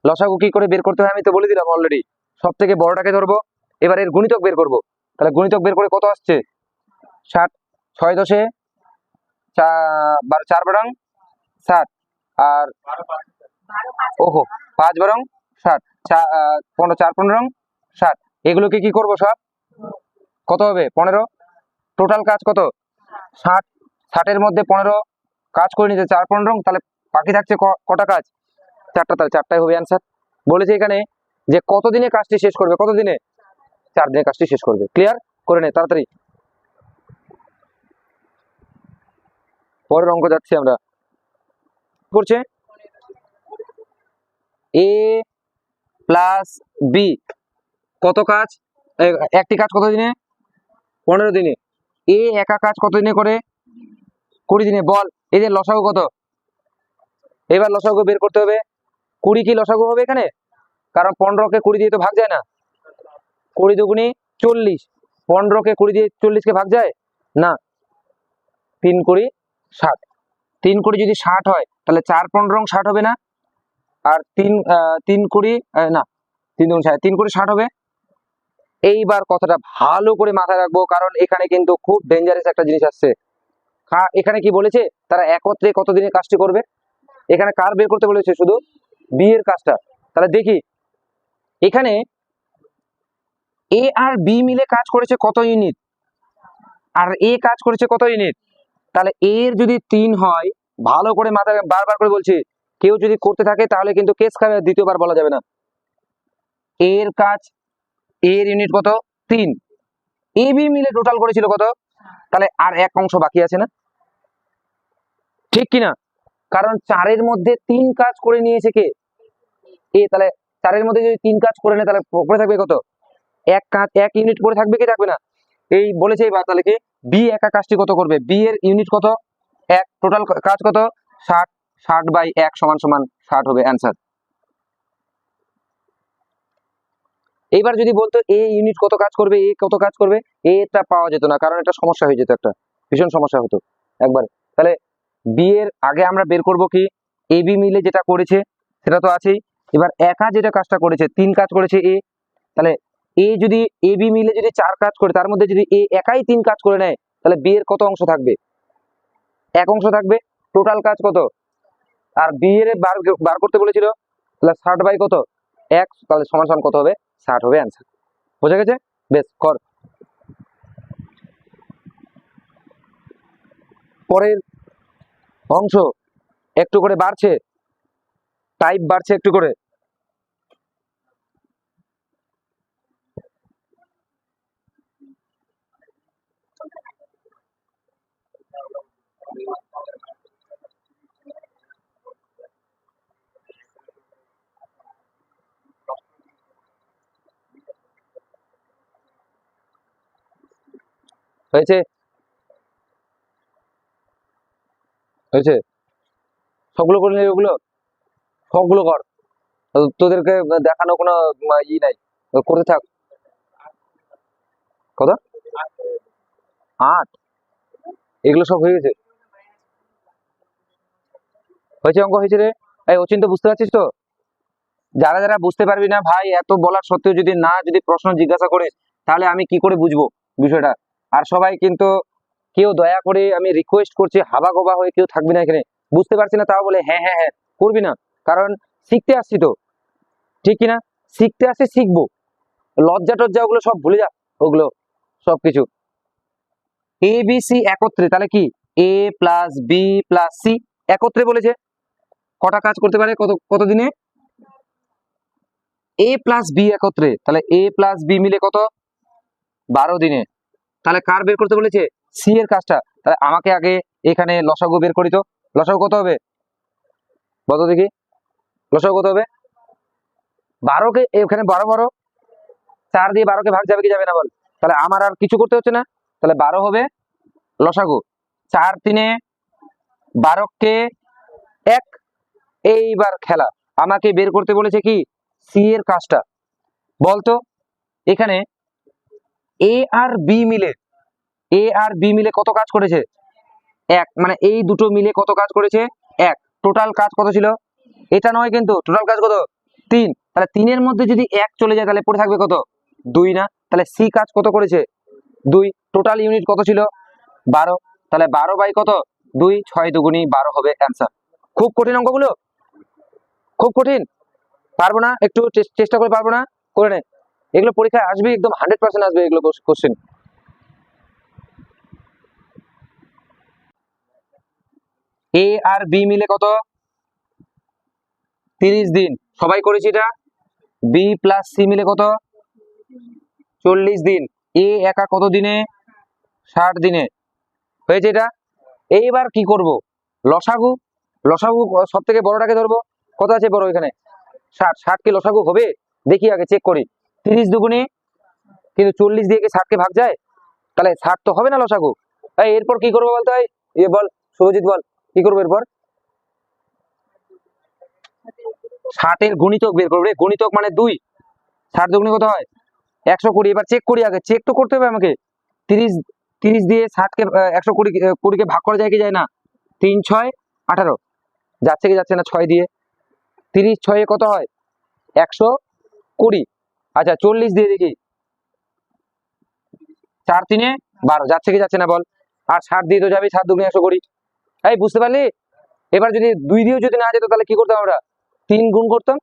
লসাগু কি করে বের করতে হয় আমি তো বলে দিলাম অলরেডি। সব থেকে বড়টাকে ধরবো, এবার এর গুণিতক বের করবো। তাহলে গুণিতক বের করে কত আসছে? 60। 6 10 4 বারং 60, আর ওহো 5 বারং 60, 15 4 15 60। এগুলোকে কি করবো সব? কত হবে? 15। টোটাল কাজ কত? 60। 60-এর মধ্যে 15 কাজ করে নিতে 4 15, তাহলে বাকি থাকছে কটা কাজ? 4টা। তাহলে 4টাই হবে অ্যান্সার। বলেছে এখানে যে কত দিনে কাজটি শেষ করবে? কত দিনে? 4 দিনে কাজটি শেষ করবে। ক্লিয়ার? করে নে তাড়াতাড়ি। পরের অঙ্ক যাচ্ছি আমরা। করছে এ প্লাস বি কত কাজ? একটি কাজ কত দিনে? 15 দিনে। এ একা কাজ কত দিনে করে? 20 দিনে। বল এদের লসাগু কত? এবার লসাগু বের করতে হবে। 20 কি লসাগু হবে এখানে? কারণ 15কে 20 দিয়ে তো ভাগ যায় না। 20 দুগুণি 40। 15কে 20 দিয়ে 40কে ভাগ যায় না। 3 20 60। 3 20 যদি 60 হয় তাহলে 4 15 60 হবে না? আর 3 20 না, 3 দুগুণ 60, 3 20 60 হবে। এইবার কথাটা ভালো করে মাথায় রাখবো, কারণ এখানে কিন্তু খুব ডেঞ্জারাস একটা জিনিস আসছে। এখানে কি বলেছে? তারা একত্রে কত দিনে কাজটি করবে। এখানে কার বের করতে বলেছে? শুধু বি এর কাজটা। তাহলে দেখি এখানে এ আর বি মিলে কাজ করেছে কত ইউনিট, আর এ কাজ করেছে কত ইউনিট। তাহলে এর যদি 3 হয়, ভালো করে মাথায়, বারবার করে বলছি, কেউ যদি করতে থাকে তাহলে কিন্তু কেস খাবে, দ্বিতীয়বার বলা যাবে না। এর কাজ, এর ইউনিট কত? 3। এ বি মিলে টোটাল করেছিল কত? তাহলে আর এক অংশ বাকি আছে না? ঠিক কিনা? কারণ 4-এর মধ্যে 3 কাজ করে নিয়েছে কে? এ। তাহলে 4-এর মধ্যে যদি 3 কাজ করে নেয় তাহলে পড়ে থাকবে কত? এক কাজ, এক ইউনিট পড়ে থাকবে কি থাকবে না? এই বলেছে। এবার তাহলে কি বি একা কাজটি কত করবে? বি এর ইউনিট কত? 1। টোটাল কাজ কত? 60। 60/1 সমান সমান 60 হবে অ্যান্সার। এইবার যদি বলতো এ ইউনিট কত কাজ করবে, এ কত কাজ করবে, এটা পাওয়া যেত না, কারণ এটা সমস্যা হয়ে যেত, একটা ভীষণ সমস্যা হতো একবার। তাহলে বি এর আগে আমরা বের করব কি? এ বি মিলে যেটা করেছে সেটা তো আছেই। এবার একা যেটা কাজটা করেছে, 3 কাজ করেছে এ। তাহলে এ যদি এ বি মিলে যদি 4 কাজ করে, তার মধ্যে যদি এ একাই 3 কাজ করে নেয়, তাহলে বি এর কত অংশ থাকবে? 1 অংশ থাকবে। টোটাল কাজ কত? আর বি এর বার করতে বলেছিল, তাহলে 60 কত? 1। তাহলে সমান সমান কত হবে? 60 হবে অ্যান্সার। বোঝা গেছে? বেশ, কর। পরের অংশ একটু করে বাড়ছে, টাইপ বাড়ছে একটু করে। হয়েছে? হয়েছে? সবগুলো করে নিবি ওগুলো? সবগুলো কর। তোদেরকে দেখানো কোনো ই নাই, করতে থাক। কত? 8? এগুলো সব হয়ে গেছে? হয়েছে? অঙ্ক হয়েছে রে? এই অচিন্ত, বুঝতে পারছিস তো? যারা যারা বুঝতে পারবি না ভাই, এত বলার সত্ত্বেও যদি প্রশ্ন জিজ্ঞাসা করিস, তাহলে আমি কি করে বুঝবো বিষয়টা? আর সবাই কিন্তু, কেউ দয়া করে, আমি রিকোয়েস্ট করছি, হাবা গোবা হয়ে কেউ থাকবি না এখানে। বুঝতে পারছি না তাও বলে হ্যাঁ হ্যাঁ হ্যাঁ করবি না। কারণ শিখতে আসছি তো, ঠিক কিনা? শিখতে আসছি, শিখবো। লজ্জা টজ্জা ওগুলো সব ভুলে যা, ওগুলো সবকিছু। এ বি সি একত্রে, তাহলে কি এ প্লাস বি প্লাস সি একত্রে বলেছে কটা কাজ করতে পারে, কত কত দিনে? এ প্লাস বি একত্রে, তাহলে এ প্লাস বি মিলে কত? 12 দিনে। তাহলে কার বের করতে বলেছে? সি এর কাজটা। তাহলে আমাকে আগে এখানে লসাগু বের করি তো। লসাগু কত হবে বলো দেখি? লসাগু কত হবে? 12কে এখানে 12 12, 4 দিয়ে 12কে ভাগ যাবে কি যাবে না বল? তাহলে আমার আর কিছু করতে হচ্ছে না, তাহলে 12 হবে লসাগু। 4×3 = 12 এইবার খেলা, আমাকে বের করতে বলেছে কি সি এর কাজটা। বলতো এখানে এ আর বি মিলে কত কাজ করেছে? এক, মানে এই দুটো মিলে কত কাজ করেছে? এক। টোটাল কাজ কত ছিল? এটা নয় কিন্তু, টোটাল কাজ কত? 3। তাহলে 3-এর মধ্যে যদি 1 চলে যায় তাহলে পড়ে থাকবে কত? 2 না? তাহলে সি কাজ কত করেছে? 2। টোটাল ইউনিট কত ছিল? 12। তাহলে 12 / কত? 2, 6 দুগুণী 12 হবে অ্যান্সার। খুব কঠিন অঙ্কগুলো, খুব কঠিন, পারবো না, একটু চেষ্টা করে পারবো না, করে নে। এগুলো পরীক্ষায় আসবে, একদম 100% আসবে এগুলো কোশ্চেন। এ আর বি মিলে কত? 30 দিন, সবাই করেছি এটা। বি প্লাস সি মিলে কত? 40 দিন। এ একা কত দিনে? 60 দিনে। হয়েছে এটা। এইবার কি করব? লসাগু, লসাগু সব থেকে বড়টাকে ধরবো। কত আছে বড় এখানে? 60। 60 কি লসাগু হবে? দেখি আগে চেক করি। 30 দুগুণে, কিন্তু 40 দিয়ে কি 60 কে ভাগ যায়? তাহলে 60 তো হবে না লসাগু। এরপর কি করবো বলতো? বল শুভজিৎ, বল কি করবো এরপর? 60-এর গুণিতক বের করবে। গুণিতক মানে 2। 60 দুগুণে কত হয়? 120। এবার চেক করি, আগে চেক তো করতে হবে আমাকে। 30 দিয়ে 60 কে 120 কে ভাগ করা যায় কি যায় না? 3 × 6 = 18। যাচ্ছে কি যাচ্ছে না 6 দিয়ে? 30 6 কত হয়? 120। আচ্ছা 40 দিয়ে দেখি, 4 × 3 = 12। যাচ্ছে কি যাচ্ছে না বল? আর 60 দিয়ে তো যাবে, 7 দুগুণে 120। এই বুঝতে পারলি? এবার যদি 2 দিয়েও যদি না যেত তাহলে কি করতাম আমরা? 3 গুণ করতাম।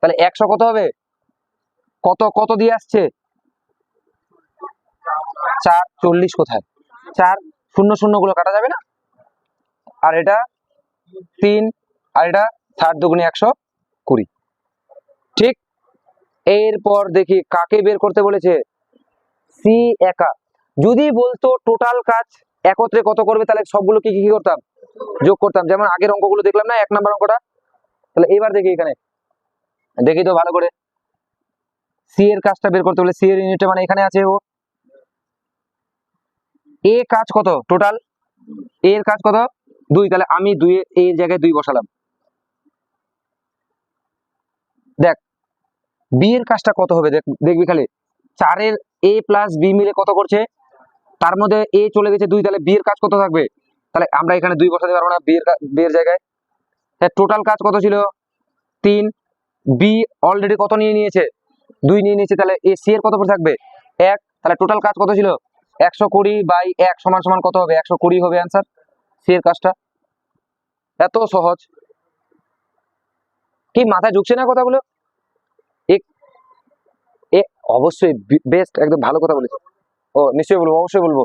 তাহলে 100 কত হবে? কত কত দিয়ে আসছে? 4। 40 কোথায়? 4, 0 0 গুলো কাটা যাবে না? আর এটা 3, আর এটা 7 দুগুণে 120। ঠিক। এরপর দেখি কাকে বের করতে বলেছে? সি একা। যদি বলতো টোটাল কাজ একত্রে কত করবে, তাহলে সবগুলো কি কি করতাম? যোগ করতাম, যেমন আগের অঙ্কগুলো দেখলাম না, 1 নম্বর অঙ্কটা। তাহলে এবার দেখি এখানে, দেখি তো ভালো করে। সি এর কাজটা বের করতে বলে, সি এর ইউনিটটা মানে এখানে আছে ও। এ কাজ কত টোটাল? এর কাজ কত? 2। তাহলে আমি 2 এর জায়গায় 2 বসালাম। দেখ বি এর কাজটা কত হবে, দেখবি খালি। 4-এর এ প্লাস বি মিলে কত করছে? তার মধ্যে এ চলে গেছে 2, তাহলে বি এর কাজ কত থাকবে? তাহলে আমরা এখানে 2 বসাতে পারবো না বি এর জায়গায়। টোটাল কাজ কত ছিল? 3। বি অলরেডি কত নিয়ে নিয়েছে? 2 নিয়ে নিয়েছে। তাহলে এ সি এর কত করে থাকবে? 1। তাহলে টোটাল কাজ কত ছিল? 120/1 = কত হবে? 120 হবে অ্যান্সার। সি এর কাজটা এত সহজ, কি মাথায় ঢুকছে না কথাগুলো? এ অবশ্যই বেস্ট, একদম ভালো কথা বলেছে। ও নিশ্চয়ই বলবো, অবশ্যই বলবো।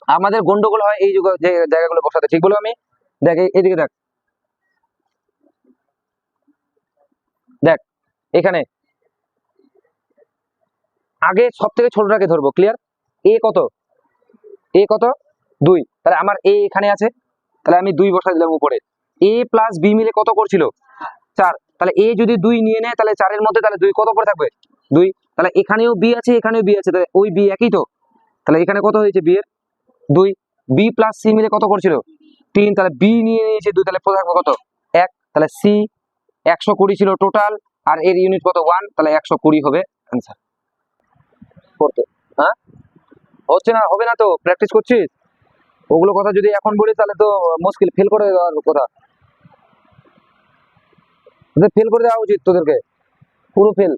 আমাদের গন্ডগোল হয় এই যে জায়গাগুলো বসাতে, ঠিক বলো আমি? দেখ এইদিকে দেখ, দেখ এখানে আগে সব থেকে ছোটটাকে ধরবো, ক্লিয়ার? এ কত? এ কত? 2। তাহলে আমার এ এখানে আছে, তাহলে আমি 2 বসাই দিলাম উপরে। এ প্লাস বি মিলে কত করছিল? 4। তাহলে এ যদি 2 নিয়ে নেয় তাহলে 4-এর মধ্যে তাহলে 2 কত করে থাকবে? 2। তাহলে এখানেও বি আছে, এখানেও বি আছে, তাহলে ওই বি একই তো। তাহলে এখানে কত হয়েছে বি এর? 2। বি প্লাস সি মিলে কত করছিল? 3। তাহলে বি নিয়ে নিয়েছে 2, তাহলে পড়ে থাকবে কত? 1। তাহলে সি 120 ছিল টোটাল, আর এর ইউনিট কত? 1। তাহলে 120 হবে অ্যান্সার। করতে হ্যাঁ হচ্ছে না, হবে না তো, প্র্যাকটিস করছিস। ওগুলো কথা যদি এখন বলিস তাহলে তো মুশকিল, ফেল করে দেওয়ার কথা। তোদের ফেল করে দেওয়া উচিত, তোদেরকে পুরো ফেল।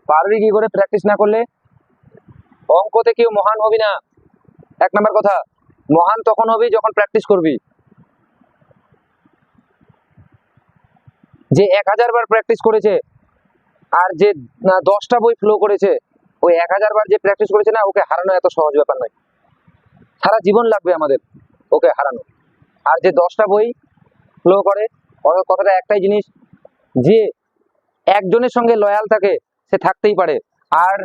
পারবি কি করে প্র্যাকটিস না করলে? অঙ্কতে কেউ মহান হবি না, 1 নাম্বার কথা। মহান তখন হবি যখন প্র্যাকটিস করবি। যে 1000 বার প্র্যাকটিস করেছে আর যে 10টা বই ফ্লো করেছে, ওই 1000 বার যে প্র্যাকটিস করেছে না, ওকে হারানো এত সহজ ব্যাপার নয়। সারা জীবন লাগবে আমাদের ওকে হারানো। আর যে 10টা বই ফ্লো করে, ওর কথাটা একটাই জিনিস, যে একজনের সঙ্গে লয়াল থাকে সে থাকতেই পারে, আর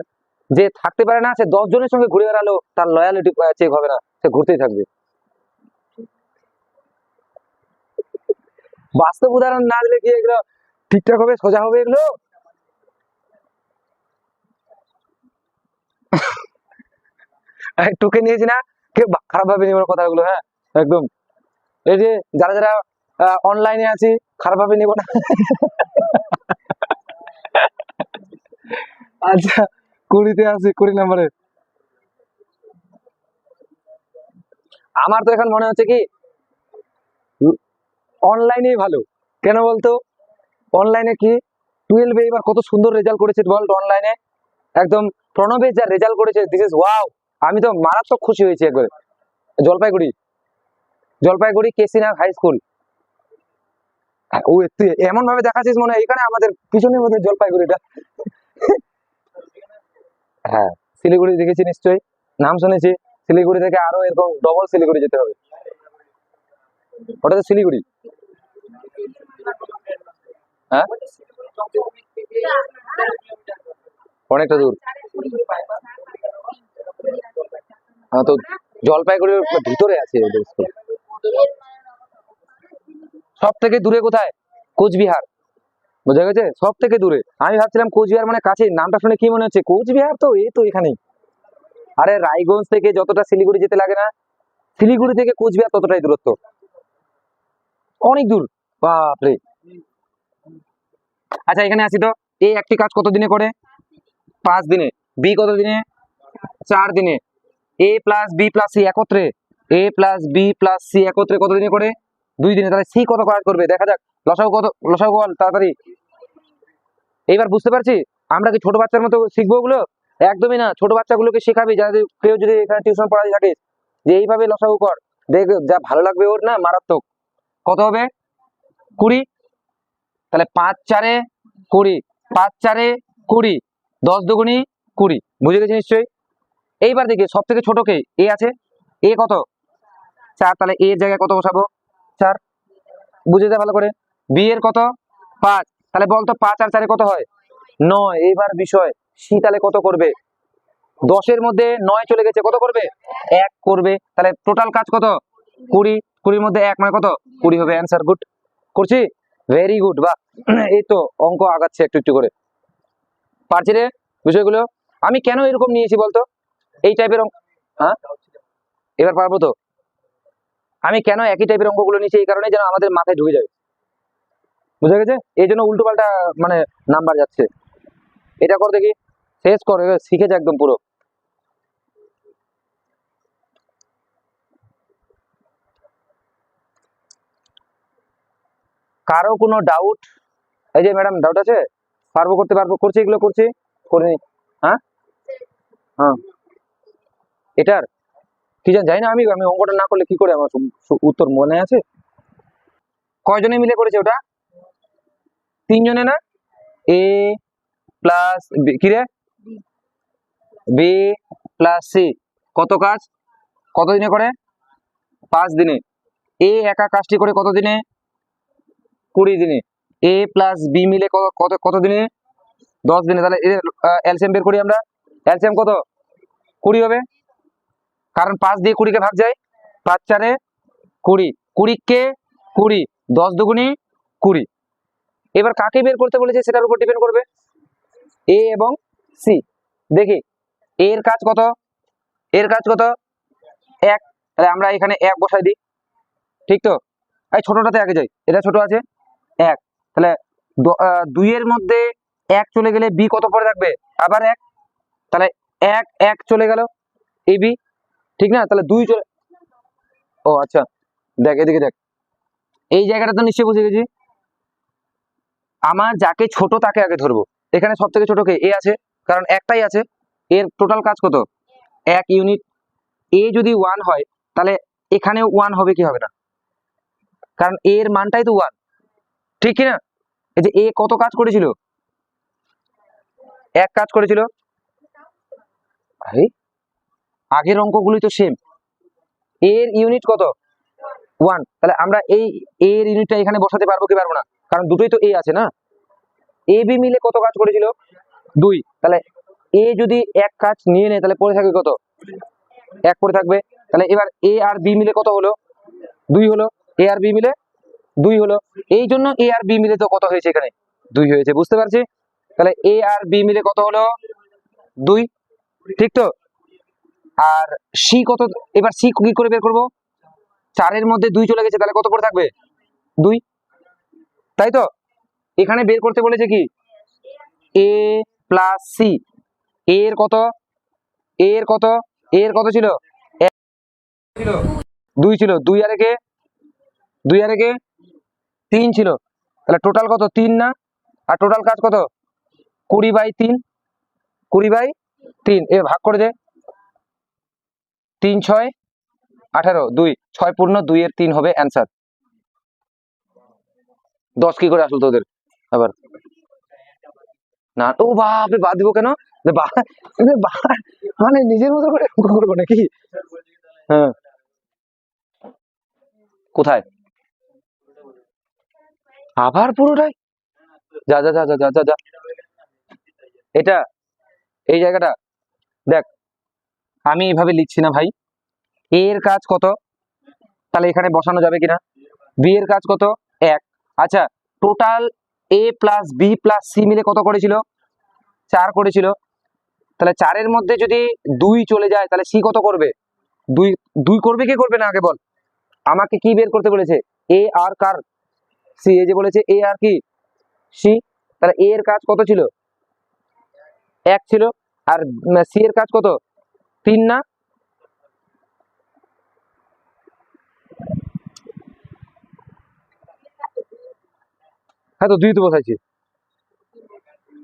যে থাকতে পারে না সে 10 জনের সঙ্গে ঘুরে বেড়ালো, তার লয়ালিটি চেক হবে না, সে ঘুরতেই থাকবে। বাস্তব উদাহরণ না দিলে কি এগুলো ঠিকঠাক হবে, সোজা হবে এগুলো? টুকে নিয়েছি না, কেউ খারাপ ভাবে নিব কথাগুলো, হ্যাঁ একদম। এই যে যারা যারা অনলাইনে আছি, খারাপ ভাবে নিব না। আচ্ছা, 20-তে আছি, 20 নম্বরে। আমার তো এখন মনে হচ্ছে কি অনলাইনেই ভালো। কেন বলতো? অনলাইনে কি 12-এ এবার কত সুন্দর রেজাল্ট করেছে বল অনলাইনে। একদম প্রণবেশ যা রেজাল্ট করেছে, দিস ইজ ওয়াও। আমি তো মারাত্মক খুশি হয়েছি একবারে। জলপাইগুড়ি, জলপাইগুড়ি কেসিনাগ হাই স্কুল। ও তুই এমন ভাবে দেখাচ্ছিস মনে হয় এখানে আমাদের পিছনের মধ্যে জলপাইগুড়িটা। হ্যাঁ, শিলিগুড়ি দেখেছি নিশ্চয়ই, নাম শুনেছি। শিলিগুড়ি থেকে আরো এরকম ডবল শিলিগুড়ি যেতে হবে। ওটা তো শিলিগুড়ি। হ্যাঁ, অনেকটা দূর। হ্যাঁ, তো জলপাইগুড়ির ভিতরে আছে ওদের স্কুল। সব থেকে দূরে কোথায়? কোচবিহার। বোঝা গেছে, সব থেকে দূরে। আমি ভাবছিলাম কোচবিহার মানে কাছে, নামটা শুনে কি মনে হচ্ছে, কোচবিহার তো এই তো এখানেই। আরে রায়গঞ্জ থেকে যতটা শিলিগুড়ি যেতে লাগে না, শিলিগুড়ি থেকে কোচবিহার ততটাই দূরত্ব, অনেক দূর। বাপরে। আচ্ছা, এখানে আসি তো। এই একটি কাজ কত দিনে করে? 5 দিনে। বি কত দিনে? 4 দিনে। এ প্লাস বি প্লাস সি একত্রে, এ প্লাস বি প্লাস সি একত্রে কত দিনে করে? 2 দিনে। তাহলে সি কত কাজ করবে দেখা যাক। লসাগু কত? লসাগু বল তাড়াতাড়ি। এইবার বুঝতে পারছি আমরা কি ছোট বাচ্চার মতো শিখবো ওগুলো? একদমই না। ছোট বাচ্চাগুলোকে শেখাবি, যাদের কেউ যদি এখানে টিউশন পড়াতে থাকে, যে এইভাবে লসাগু কর, দেখ যা ভালো লাগবে ওর, না মারাত্মক। কত হবে? 20। তাহলে 5 4-এ 20, 5 4-এ 20, 10 দুগুণি 20। বুঝে গেছি নিশ্চয়ই। এইবার দেখি সব থেকে ছোট কে? এ আছে। এ কত? 4। তাহলে এর জায়গায় কত বসাবো? 4। বুঝে যা ভালো করে। বি এর কত? 5। তাহলে বলতো 5 আর 4-এ কত হয়? 9। এইবার বিষয়, সি তাহলে কত করবে? 10-এর মধ্যে 9 চলে গেছে, কত করবে? 1 করবে। তাহলে টোটাল কাজ কত? 20। 20-এর মধ্যে 1 মানে কত? 20 হবে অ্যান্সার। গুড করছি, ভেরি গুড। বাহ, এই তো অঙ্ক আগাচ্ছে একটু একটু করে। পারছি রে বিষয়গুলো। আমি কেন এরকম নিয়েছি বলতো এই টাইপের অঙ্ক? হ্যাঁ, এবার পারবো তো। আমি কেন একই টাইপের অঙ্কগুলো নিয়েছি? এই কারণে যেন আমাদের মাথায় ঢুকে যায়। বুঝা গেছে? এই জন্য উল্টো পাল্টা মানে নাম্বার যাচ্ছে। এটা কর দেখি, শেষ কর, এবার শিখেছে একদম পুরো। কারো কোনো ডাউট? এই যে ম্যাডাম, ডাউট আছে? পারবো, করতে পারবো, করছি, এগুলো করছি, করিনি। হ্যাঁ হ্যাঁ, এটার কি জানি না। আমি আমি অঙ্কটা না করলে কি করে আমার উত্তর মনে আছে? কয়জনে মিলে করেছে ওটা? 3 জনে না? এ প্লাস কি রে? বি প্লাস সি কত কাজ? কত দিনে করে? 5 দিনে। এ একা কাজটি করে কত দিনে? 20 দিনে। এ প্লাস বি মিলে কত কত দিনে? 10 দিনে। তাহলে এলসিএম বের করি আমরা। এলসিএম কত? 20 হবে, কারণ 5 দিয়ে 20-কে ভাগ যায়। 5 4-এ 20, 20-কে 20, 10 দুগুণি 20। এবার কাকে বের করতে বলেছে সেটার উপর ডিপেন্ড করবে, এ এবং সি। দেখি এর কাজ কত, এর কাজ কত? 1। তাহলে আমরা এখানে 1 বসাই দিই, ঠিক তো? এই ছোটটাতে আগে যাই, এটা ছোট আছে 1। তাহলে 2 এর মধ্যে 1 চলে গেলে বি কত পরে থাকবে? আবার 1। তাহলে 1 1 চলে গেল এ বি, ঠিক না? তাহলে 2 চলে, ও আচ্ছা, দেখ এদিকে দেখ, এই জায়গাটা তো নিশ্চয়ই বুঝে গেছি। আমার যাকে ছোট তাকে আগে ধরবো। এখানে সব থেকে ছোট কে? এ আছে, কারণ একটাই আছে। এর টোটাল কাজ কত? 1 ইউনিট। এ যদি 1 হয় তাহলে এখানেও 1 হবে কি হবে না? কারণ এর মানটাই তো 1, ঠিক কি না? এই যে এ কত কাজ করেছিল? 1 কাজ করেছিল। আগের অঙ্কগুলি তো সেম। এর ইউনিট কত? 1। তাহলে আমরা এই এর ইউনিটটা এখানে বসাতে পারবো কি পারবো না? কারণ দুটোই তো এ আছে না। এ বি মিলে কত কাজ করেছিল? 2। তাহলে এ যদি 1 কাজ নিয়ে নেয় তাহলে পড়ে থাকবে কত? 1 পড়ে থাকবে। তাহলে এবার এ আর বি মিলে কত হলো? 2 হলো। এ আর বি মিলে 2 হলো। এই জন্য এ আর বি মিলে তো কত হয়েছে এখানে? 2 হয়েছে, বুঝতে পারছি। তাহলে এ আর বি মিলে কত হলো? 2, ঠিক তো? আর সি কত, এবার সি কি করে বের করবো, 4-এর মধ্যে 2 চলে গেছে, তাহলে কত পড়ে থাকবে 2, তাই তো। এখানে বের করতে বলেছে কি এ প্লাস সি, এর কত, এর কত, এর কত ছিল, 2 ছিল, 2 আর একে 3 ছিল, তাহলে টোটাল কত 3 না, আর টোটাল কাজ কত 20/3, 20/3, এ ভাগ করে দে, 3 6 18, 2 6 পূর্ণ 2 এর 3 হবে অ্যান্সার। 10 কি করে আসলো তোদের আবার, না ও বাপরে, বাদ দিব কেন, মানে নিজের মতো করে অঙ্ক করবো নাকি, হ্যাঁ কোথায় আবার পুরোটাই, যা যা যা যা যা যা যা, এটা এই জায়গাটা দেখ, আমি এইভাবে লিখছি না ভাই, এ এর কাজ কত, তাহলে এখানে বসানো যাবে কিনা, বি এর কাজ কত 1, আচ্ছা total A plus B plus C মিলে কত করেছিল 4 করেছিল, তাহলে 4-এর মধ্যে যদি 2 চলে যায় তাহলে সি কত করবে 2, 2 করবে কি করবে না আগে বল, আমাকে কি বের করতে বলেছে এ আর কার সি, এই যে বলেছে এ আর কি সি, তাহলে এ এর কাজ কত ছিল 1 ছিল, আর সি এর কাজ কত 3 না, হ্যাঁ তো 2 তো বসাইছি,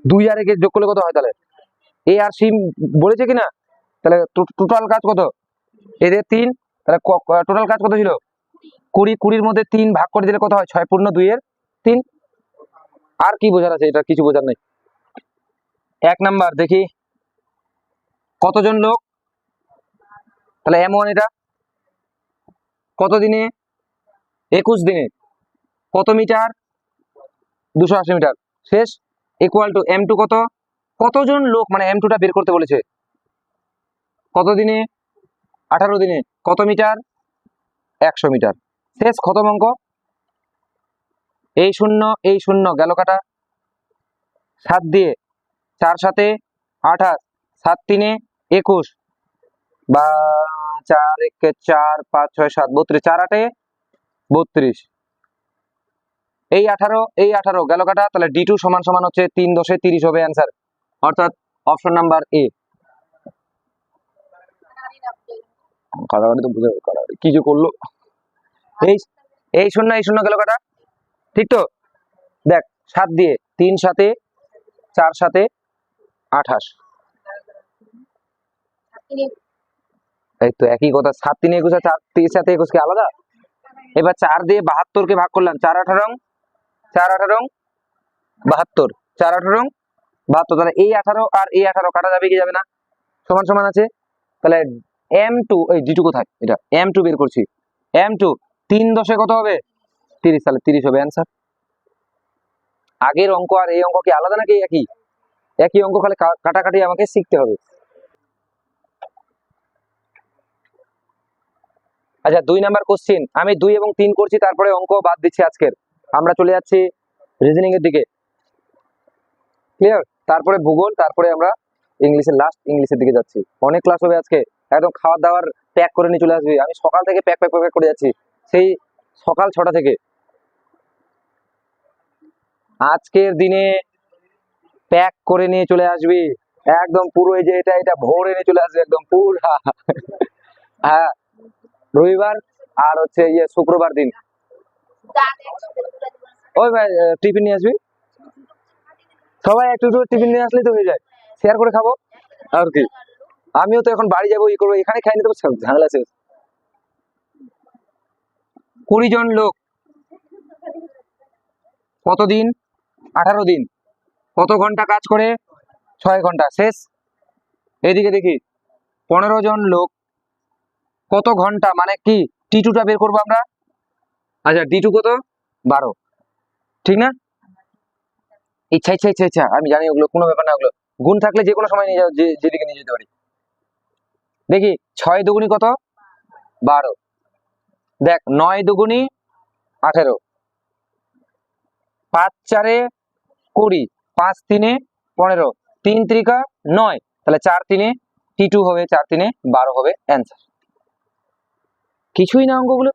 2 আর একে যোগ করলে কত হয়, তাহলে এ আর সি বলেছে কিনা, তাহলে টোটাল কাজ কত এদের 3, তাহলে টোটাল কাজ কত ছিল 20, 20-এর মধ্যে 3 ভাগ করে দিলে কত হয় 6 পূর্ণ 2 এর 3, আর কি বোঝার আছে, এটা কিছু বোঝার নেই। 1 নাম্বার দেখি কতজন লোক, তাহলে M1 এটা কত দিনে 21 দিনে, কত মিটার 280 মিটার, শেষ, ইকুয়াল টু M2 কত, কতজন লোক মানে M2 টা বের করতে বলেছে, কত দিনে 18 দিনে, কত মিটার 100 মিটার, শেষ, খতম অঙ্ক। এই শূন্য গেল কাটা, 7 দিয়ে 4 7 28, 7 3 21, বা 4 1 4 5 6 7 32, 4 8 32, এই 18 গেল কাটা, তাহলে D2 সমান সমান হচ্ছে 3 10 30 হবে অ্যান্সার, অর্থাৎ অপশন নাম্বার এ। কাটাকাটি তো বুঝে কি যে করলো, এই এই শূন্য গেল কাটা, ঠিক তো, দেখ 7 দিয়ে 3 7 4 7 28, এই তো একই কথা, 7 3 21 আর 4 3 7 21 কি আলাদা, এবার 4 দিয়ে 72 কে ভাগ করলাম, 4 18 72, 4 18 72, তাহলে এই 18 আর এই 18 কাটা যাবে কি যাবে না, সমান সমান আছে, তাহলে M2, এই D2 কোথায়, এটা M2 বের করছি, M2 3 10 কত হবে 30, তাহলে 30 হবে অ্যান্সার। আগের অঙ্ক আর এই অঙ্ক কি আলাদা নাকি একই, একই অঙ্ক, খালি কাটাকাটি আমাকে শিখতে হবে। আচ্ছা 2 নাম্বার কোশ্চেন, আমি 2 এবং 3 করছি, তারপরে অঙ্ক বাদ দিচ্ছি আজকের, আমরা চলে যাচ্ছি রিজনিং এর দিকে, ক্লিয়ার, তারপরে ভূগোল, তারপরে আমরা ইংলিশের লাস্ট ইংলিশের দিকে যাচ্ছি, অনেক ক্লাস হবে আজকে, একদম খাওয়া দাওয়ার প্যাক করে নিয়ে চলে আসবি, আমি সকাল থেকে প্যাক প্যাক প্যাক করে যাচ্ছি, সেই সকাল 6টা থেকে, আজকের দিনে প্যাক করে নিয়ে চলে আসবি, একদম পুরো, এই যে এটা ভোরে নিয়ে চলে আসবি একদম পুরা, হ্যাঁ রবিবার আর হচ্ছে ইয়ে শুক্রবার দিন, ওই ভাই টিফিন নিয়ে আসবি, সবাই একটু একটু টিফিন নিয়ে আসলেই তো হয়ে যায়, শেয়ার করে খাবো আর কি, আমিও তো এখন বাড়ি যাবো, ই করবো, এখানে খাই নিতে ঝামেলা শেষ। 20 জন লোক কতদিন 18 দিন, কত ঘন্টা কাজ করে 6 ঘন্টা, শেষ। এদিকে দেখি 15 জন লোক কত ঘন্টা, মানে কি T2 টা বের করবো আমরা, আচ্ছা D2 কত 12, ঠিক না, ইচ্ছা ইচ্ছা ইচ্ছা ইচ্ছা, আমি জানি ওগুলো কোনো ব্যাপার না, ওগুলো গুণ থাকলে যে কোনো সময় নিয়ে যাও, যেদিকে নিয়ে যেতে পারি। দেখি 6 দুগুনি কত 12, দেখ 9 দুগুনি 18, 5 4 20, 5 3 15, 3 3 9, তাহলে 4 3 T2 হবে 4 3 12 হবে অ্যান্সার। কিছুই না অঙ্কগুলো।